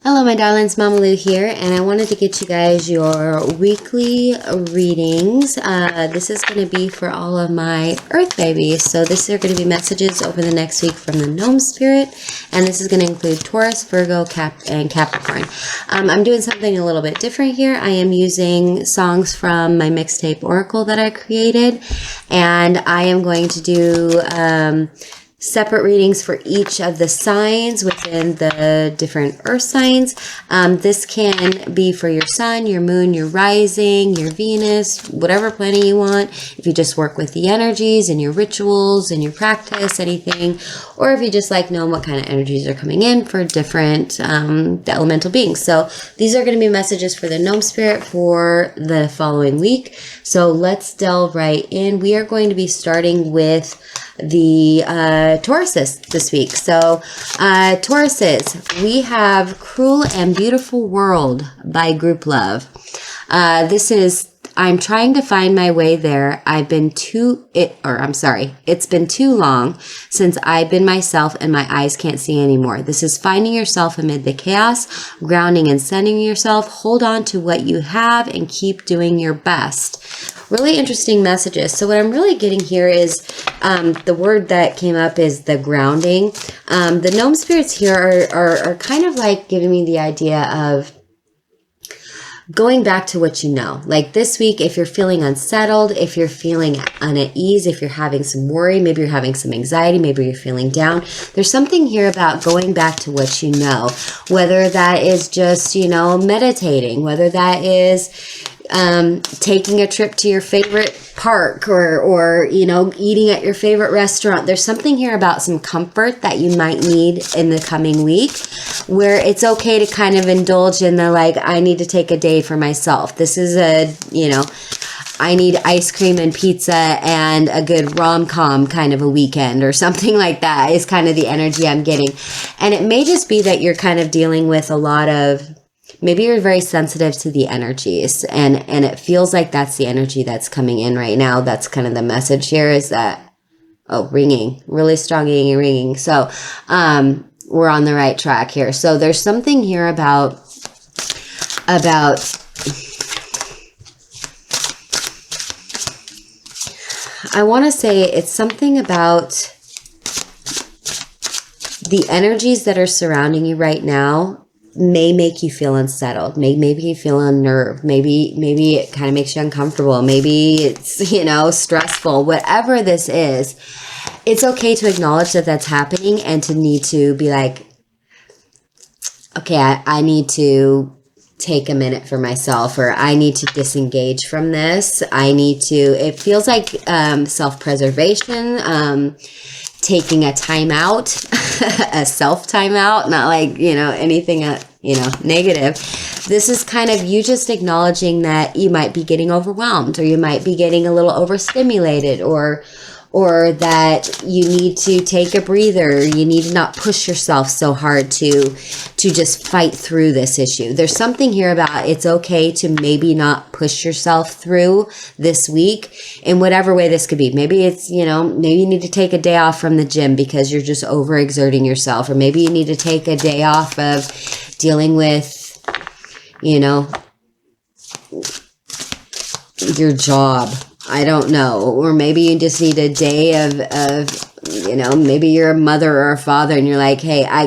Hello my darlings, Mama Lou here, and I wanted to get you guys your weekly readings. This is going to be for all of my Earth babies. So this are going to be messages over the next week from the Gnome Spirit, and this is going to include Taurus, Virgo, and Capricorn. I'm doing something a little bit different here. I am using songs from my mixtape Oracle that I created, and I am going to do separate readings for each of the signs within the different earth signs. This can be for your sun, your moon, your rising, your Venus, whatever planet you want. If you just work with the energies and your rituals and your practice, anything, or if you just like knowing what kind of energies are coming in for different the elemental beings. So these are going to be messages for the Gnome Spirit for the following week. So let's delve right in. We are going to be starting with the Tauruses this week. So Tauruses, we have Cruel and Beautiful World by Group Love. I'm trying to find my way there. It's been too long since I've been myself and my eyes can't see anymore. This is finding yourself amid the chaos, grounding and centering yourself. Hold on to what you have and keep doing your best. Really interesting messages. So what I'm really getting here is the word that came up is the grounding. The gnome spirits here are kind of like giving me the idea of going back to what you know. Like this week, if you're feeling unsettled, if you're feeling unease, if you're having some worry, maybe you're having some anxiety, maybe you're feeling down, there's something here about going back to what you know, whether that is just, meditating, whether that is taking a trip to your favorite park or eating at your favorite restaurant. There's something here about some comfort that you might need in the coming week where it's okay to kind of indulge in the I need to take a day for myself. This is I need ice cream and pizza and a good rom-com kind of a weekend or something like that is kind of the energy I'm getting. And it may just be that you're kind of dealing with a lot of, maybe you're very sensitive to the energies and it feels like that's the energy that's coming in right now. That's kind of the message here is that, ringing, really strong ringing. So, we're on the right track here. So there's something here about I want to say it's something about the energies that are surrounding you right now may make you feel unsettled, maybe you feel unnerved, maybe it kind of makes you uncomfortable, maybe it's, stressful, whatever this is, it's okay to acknowledge that that's happening and to need to be like, okay, I need to take a minute for myself, or I need to disengage from this. It feels like self-preservation, taking a time out, a self time out, not like, anything, negative. This is kind of you just acknowledging that you might be getting overwhelmed, or you might be getting a little overstimulated, or that you need to take a breather. You need to not push yourself so hard to just fight through this issue. There's something here about it's okay to maybe not push yourself through this week in whatever way this could be. Maybe it's, maybe you need to take a day off from the gym because you're just overexerting yourself, or maybe you need to take a day off of dealing with, your job. I don't know. Or maybe you just need a day of maybe you're a mother or a father and you're like, hey, I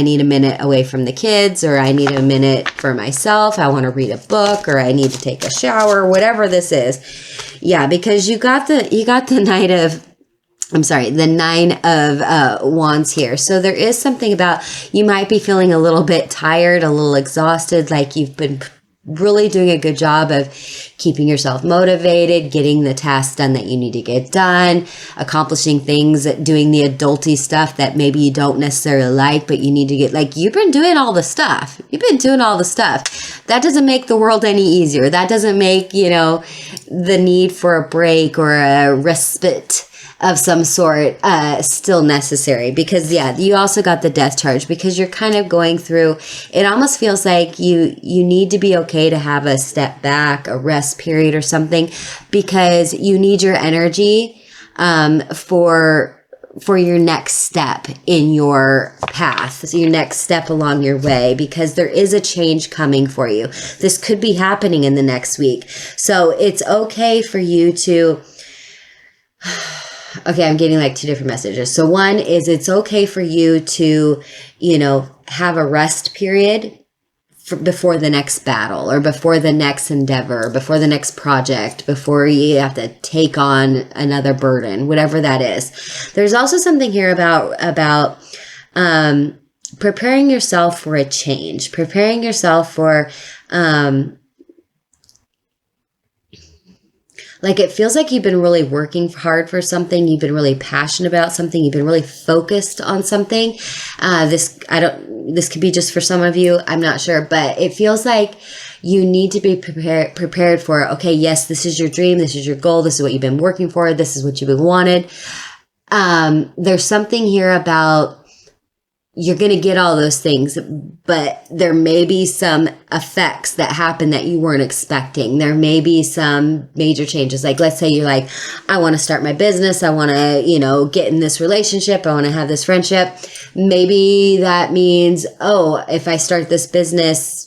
need a minute away from the kids, or I need a minute for myself. I want to read a book, or I need to take a shower, whatever this is. Yeah, because you got the Nine of Wands here. So there is something about you might be feeling a little bit tired, a little exhausted, like you've been really doing a good job of keeping yourself motivated, getting the tasks done that you need to get done, accomplishing things, doing the adulty stuff that maybe you don't necessarily like, but you need to get, you've been doing all the stuff. You've been doing all the stuff. That doesn't make the world any easier. That doesn't make, the need for a break or a respite of some sort still necessary, because you also got the death charge, because you're kind of going through, it almost feels like you need to be okay to have a step back, a rest period or something, because you need your energy for for your next step in your path, so your next step along your way, because there is a change coming for you. This could be happening in the next week. So it's okay for you to, okay, I'm getting like two different messages. So one is it's okay for you to, you know, have a rest period before the next battle or before the next endeavor, before the next project, before you have to take on another burden, whatever that is. There's also something here about preparing yourself for a change, preparing yourself for, like, it feels like you've been really working hard for something. You've been really passionate about something. You've been really focused on something. This could be just for some of you. I'm not sure, but it feels like you need to be prepared for, okay, yes, this is your dream. This is your goal. This is what you've been working for. This is what you've been wanted. There's something here about, you're going to get all those things, but there may be some effects that happen that you weren't expecting. There may be some major changes. Like, let's say you're like, I want to start my business. I want to, you know, get in this relationship. I want to have this friendship. Maybe that means, oh, if I start this business,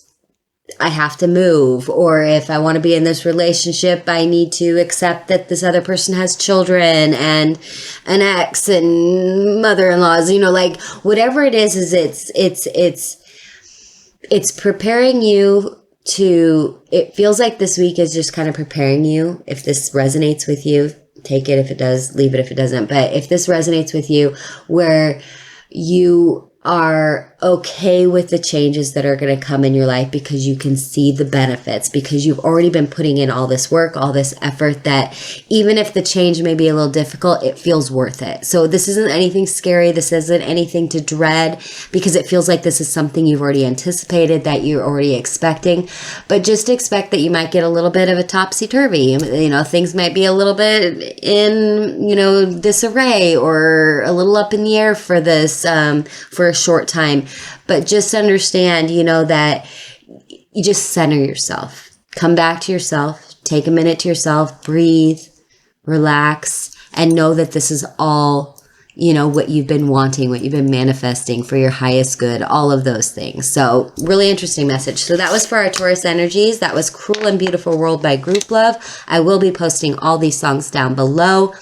I have to move. Or if I want to be in this relationship, I need to accept that this other person has children and an ex and mother-in-laws, you know, like whatever it is it's preparing you to, it feels like this week is just kind of preparing you. If this resonates with you, take it. If it does, leave it if it doesn't. But if this resonates with you, where you are okay with the changes that are going to come in your life because you can see the benefits, because you've already been putting in all this work, all this effort, that even if the change may be a little difficult, it feels worth it. So this isn't anything scary. This isn't anything to dread, because it feels like this is something you've already anticipated, that you're already expecting. But just expect that you might get a little bit of a topsy-turvy. You know, things might be a little bit in, you know, disarray or a little up in the air for this, for a short time. But just understand, you know, that you just center yourself. Come back to yourself. Take a minute to yourself. Breathe. Relax. And know that this is all, you know, what you've been wanting, what you've been manifesting for your highest good. All of those things. So really interesting message. So that was for our Taurus energies. That was Cruel and Beautiful World by Group Love. I will be posting all these songs down below.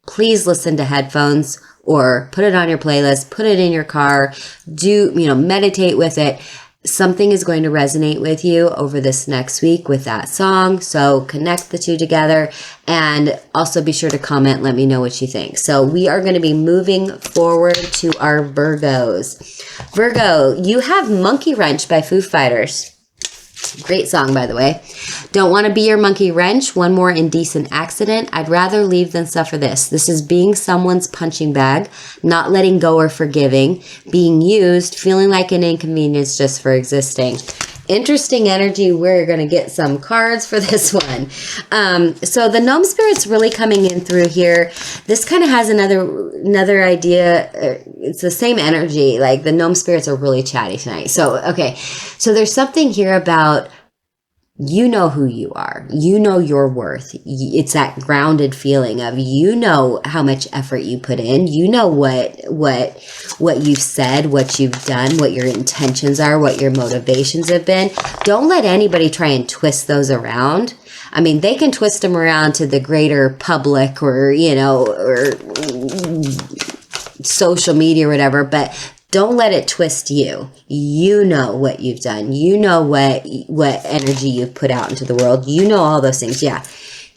Please listen to headphones, or put it on your playlist, put it in your car, meditate with it. Something is going to resonate with you over this next week with that song. So connect the two together, and also be sure to comment. Let me know what you think. So we are going to be moving forward to our Virgos. Virgo, you have Monkey Wrench by Foo Fighters. Great song, by the way. Don't want to be your monkey wrench. One more indecent accident. I'd rather leave than suffer this. This is being someone's punching bag, not letting go or forgiving, being used, feeling like an inconvenience just for existing. Interesting energy. We're going to get some cards for this one. So the Gnome Spirit's really coming in through here. This kind of has another idea. It's the same energy. Like, the Gnome Spirits are really chatty tonight. So, okay. So there's something here about, you know who you are. You know your worth. It's that grounded feeling of, you know how much effort you put in. You know what you've said, what you've done, what your intentions are, what your motivations have been. Don't let anybody try and twist those around. I mean, they can twist them around to the greater public, or, you know, or social media or whatever, but don't let it twist you. You know what you've done. You know what energy you've put out into the world. You know all those things. Yeah.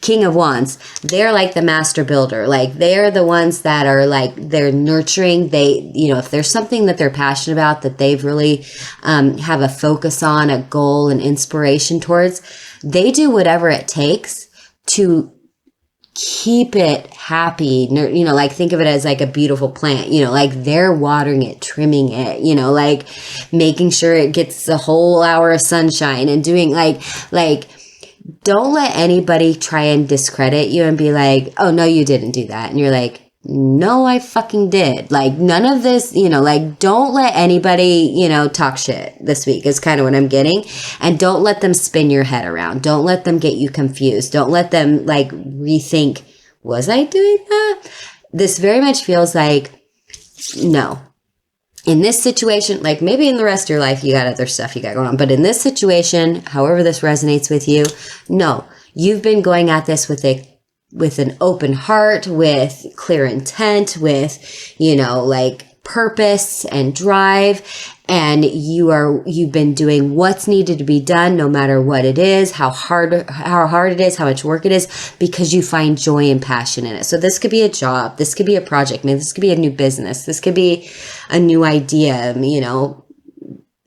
King of Wands. They're like the master builder. Like, they're the ones that are like, they're nurturing. They, you know, if there's something that they're passionate about, that they've really have a focus on, a goal and inspiration towards, they do whatever it takes to keep it happy. You know, like, think of it as like a beautiful plant, you know, like they're watering it, trimming it, you know, like making sure it gets a whole hour of sunshine, and doing like, don't let anybody try and discredit you and be like, oh, no, you didn't do that. And you're like, no, I fucking did. Like, none of this, you know, like, don't let anybody, you know, talk shit this week is kind of what I'm getting. And don't let them spin your head around. Don't let them get you confused. Don't let them, like, rethink, was I doing that? this very much feels like, no. In this situation, like maybe in the rest of your life, you got other stuff you got going on. But in this situation, however this resonates with you, no, you've been going at this with an open heart, with clear intent, with, you know, like purpose and drive. And you've been doing what's needed to be done, no matter what it is, how hard it is, how much work it is, because you find joy and passion in it. So this could be a job. This could be a project. Maybe this could be a new business. This could be a new idea. You know,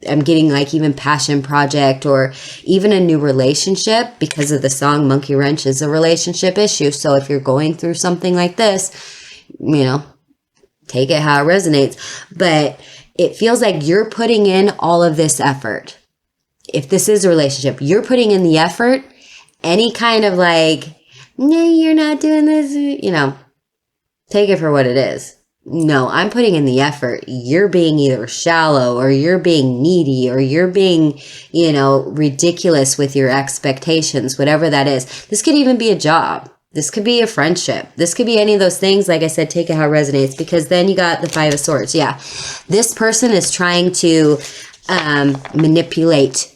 I'm getting like even passion project or even a new relationship, because of the song Monkey Wrench is a relationship issue. So if you're going through something like this, you know, take it how it resonates. But it feels like you're putting in all of this effort. If this is a relationship, you're putting in the effort. Any kind of like, no, you're not doing this, you know, take it for what it is. No, I'm putting in the effort. You're being either shallow or you're being needy or you're being, you know, ridiculous with your expectations, whatever that is. This could even be a job. This could be a friendship. This could be any of those things. Like I said, take it how it resonates, because then you got the 5 of Swords. Yeah. This person is trying to manipulate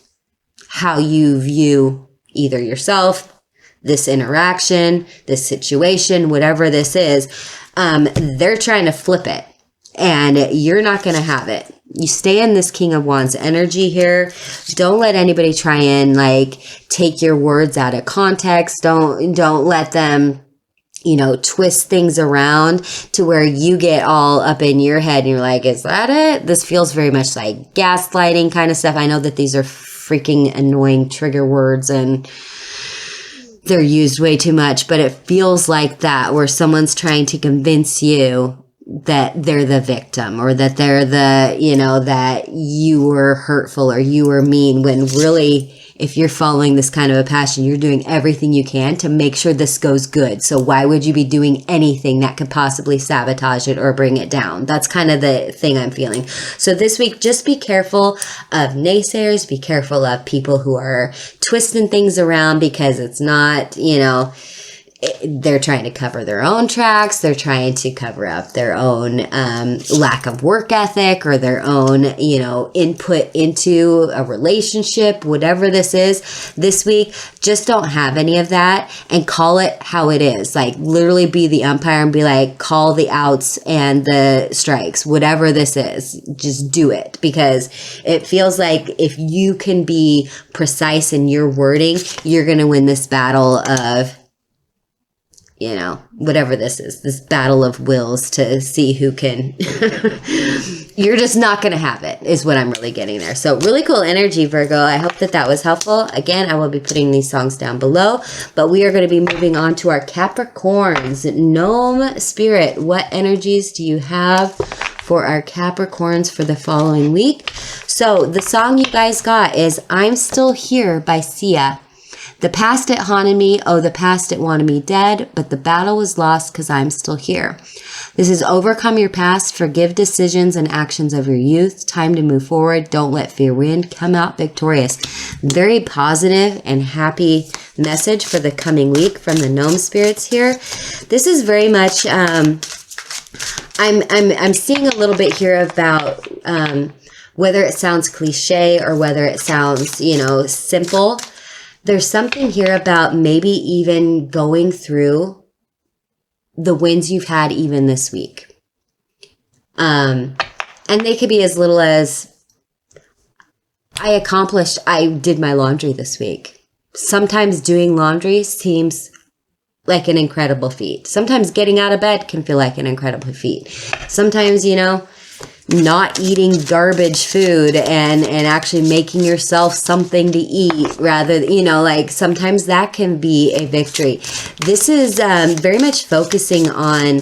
how you view either yourself, this interaction, this situation, whatever this is. They're trying to flip it, and you're not going to have it. You stay in this King of Wands energy here. Don't let anybody try and like take your words out of context. Don't let them, you know, twist things around to where you get all up in your head and you're like, is that it? This feels very much like gaslighting kind of stuff. I know that these are freaking annoying trigger words and they're used way too much, but it feels like that, where someone's trying to convince you that they're the victim, or that they're the, you know, that you were hurtful or you were mean, when really, if you're following this kind of a passion, you're doing everything you can to make sure this goes good. So why would you be doing anything that could possibly sabotage it or bring it down? That's kind of the thing I'm feeling. So this week, just be careful of naysayers. Be careful of people who are twisting things around, because it's not, you know, they're trying to cover their own tracks. They're trying to cover up their own lack of work ethic, or their own, you know, input into a relationship, whatever this is this week. Just don't have any of that, and call it how it is. Like literally be the umpire and be like, call the outs and the strikes, whatever this is, just do it. Because it feels like if you can be precise in your wording, you're going to win this battle of, you know, whatever this is, this battle of wills to see who can, you're just not going to have it, is what I'm really getting there. So really cool energy, Virgo. I hope that that was helpful. Again, I will be putting these songs down below, but we are going to be moving on to our Capricorns. Gnome Spirit, what energies do you have for our Capricorns for the following week? So the song you guys got is I'm Still Here by Sia. The past it haunted me, oh, the past it wanted me dead, but the battle was lost because I'm still here. This is overcome your past, forgive decisions and actions of your youth, time to move forward, don't let fear win, come out victorious. Very positive and happy message for the coming week from the Gnome Spirits here. This is very much, I'm seeing a little bit here about whether it sounds cliche or whether it sounds, you know, simple. There's something here about maybe even going through the wins you've had even this week. And they could be as little as, I did my laundry this week. Sometimes doing laundry seems like an incredible feat. Sometimes getting out of bed can feel like an incredible feat. Sometimes, you know, not eating garbage food and actually making yourself something to eat rather, you know, like sometimes that can be a victory. This is very much focusing on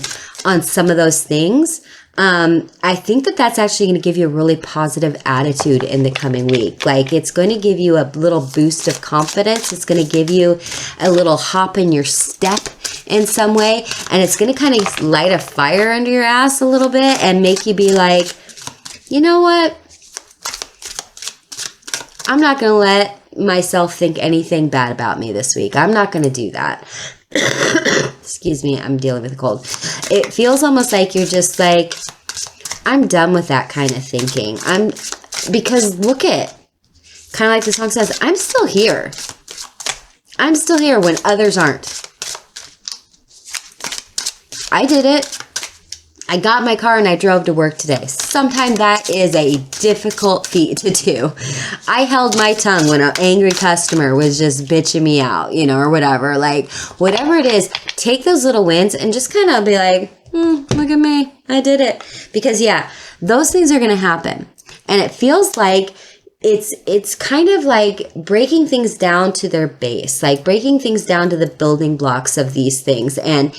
some of those things. I think that that's actually going to give you a really positive attitude in the coming week. Like it's going to give you a little boost of confidence. It's going to give you a little hop in your step in some way, and it's going to kind of light a fire under your ass a little bit and make you be like, you know what? I'm not going to let myself think anything bad about me this week. I'm not going to do that. Excuse me, I'm dealing with a cold. it feels almost like you're just like, I'm done with that kind of thinking. Because look at, kind of like the song says, I'm still here. I'm still here when others aren't. I did it. I got in my car and I drove to work today. Sometimes that is a difficult feat to do. I held my tongue when an angry customer was just bitching me out, you know, or whatever. Like, whatever it is, take those little wins and just kind of be like, look at me. I did it. Because, yeah, those things are going to happen. And it feels like it's kind of like breaking things down to their base, like breaking things down to the building blocks of these things. And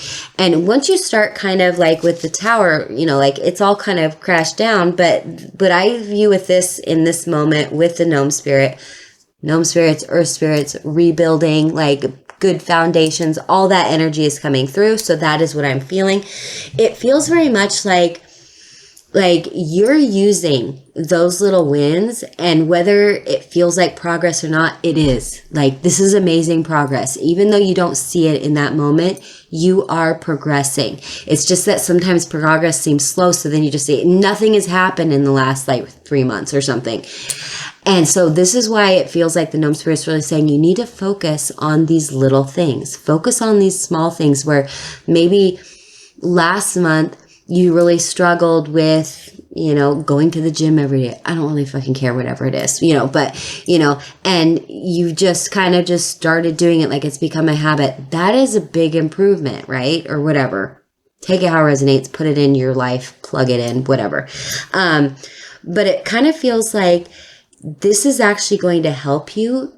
once you start kind of like with the tower, you know, like it's all kind of crashed down. But I view with this in this moment with the gnome spirits, earth spirits, rebuilding, like good foundations, all that energy is coming through. So that is what I'm feeling. It feels very much like you're using those little wins, and whether it feels like progress or not, it is. Like, this is amazing progress. Even though you don't see it in that moment, you are progressing. It's just that sometimes progress seems slow, so then you just see nothing has happened in the last like 3 months or something. And so this is why it feels like the gnome spirit's really saying you need to focus on these little things. Focus on these small things where maybe last month you really struggled with, you know, going to the gym every day. I don't really fucking care, whatever it is, you know, but, you know, and you just kind of just started doing it like it's become a habit. That is a big improvement, right? Or whatever. Take it how it resonates, put it in your life, plug it in, whatever. But it kind of feels like this is actually going to help you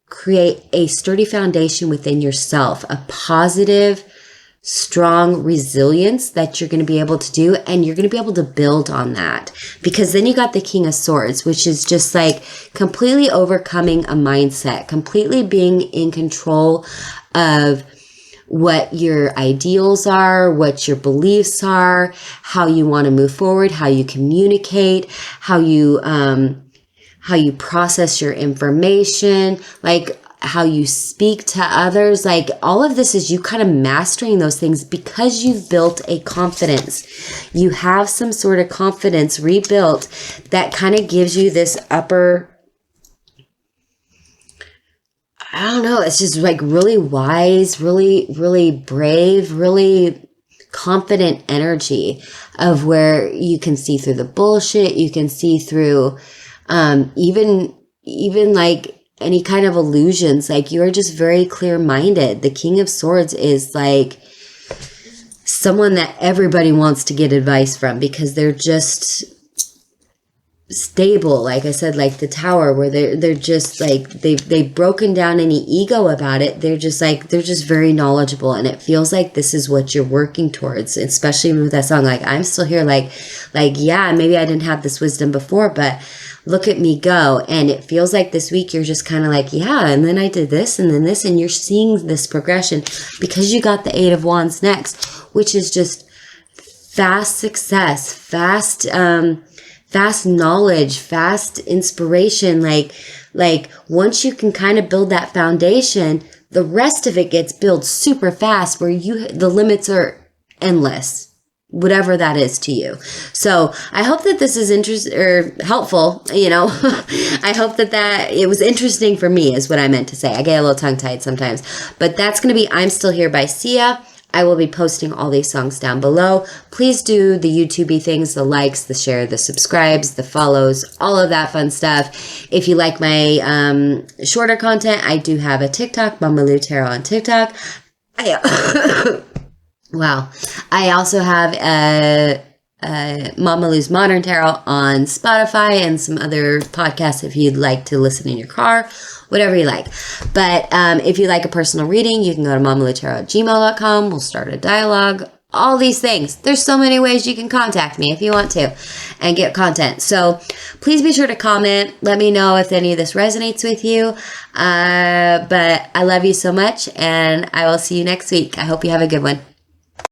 create a sturdy foundation within yourself, a positive, strong resilience that you're going to be able to do, and you're going to be able to build on that, because then you got the King of Swords, which is just like completely overcoming a mindset, completely being in control of what your ideals are, what your beliefs are, how you want to move forward, how you communicate, how you process your information, like how you speak to others. Like, all of this is you kind of mastering those things because you've built a confidence. You have some sort of confidence rebuilt that kind of gives you this upper, I don't know, it's just like really wise, really, really brave, really confident energy of where you can see through the bullshit. You can see through even like any kind of illusions. Like, you are just very clear-minded. The King of Swords is like someone that everybody wants to get advice from because they're just stable. Like I said, like the Tower, where they're just like, they've broken down any ego about it. They're just very knowledgeable, and it feels like this is what you're working towards, especially with that song. Like, I'm still here, like, yeah, maybe I didn't have this wisdom before, but look at me go. And it feels like this week you're just kind of like, yeah, and then I did this and then this, and you're seeing this progression because you got the Eight of Wands next, which is just fast success, fast knowledge, fast inspiration. Like once you can kind of build that foundation, the rest of it gets built super fast, where the limits are endless, whatever that is to you. So I hope that this is helpful, you know. I hope that it was interesting for me is what I meant to say. I get a little tongue-tied sometimes. But that's going to be I'm Still Here by Sia. I will be posting all these songs down below. Please do the YouTube-y things, the likes, the share, the subscribes, the follows, all of that fun stuff. If you like my shorter content, I do have a TikTok, Mamalu Tarot on TikTok. Wow. I also have Mamalu's Modern Tarot on Spotify and some other podcasts if you'd like to listen in your car, whatever you like. But if you like a personal reading, you can go to mamalutarot@gmail.com. We'll start a dialogue. All these things. There's so many ways you can contact me if you want to and get content. So please be sure to comment. Let me know if any of this resonates with you. But I love you so much, and I will see you next week. I hope you have a good one.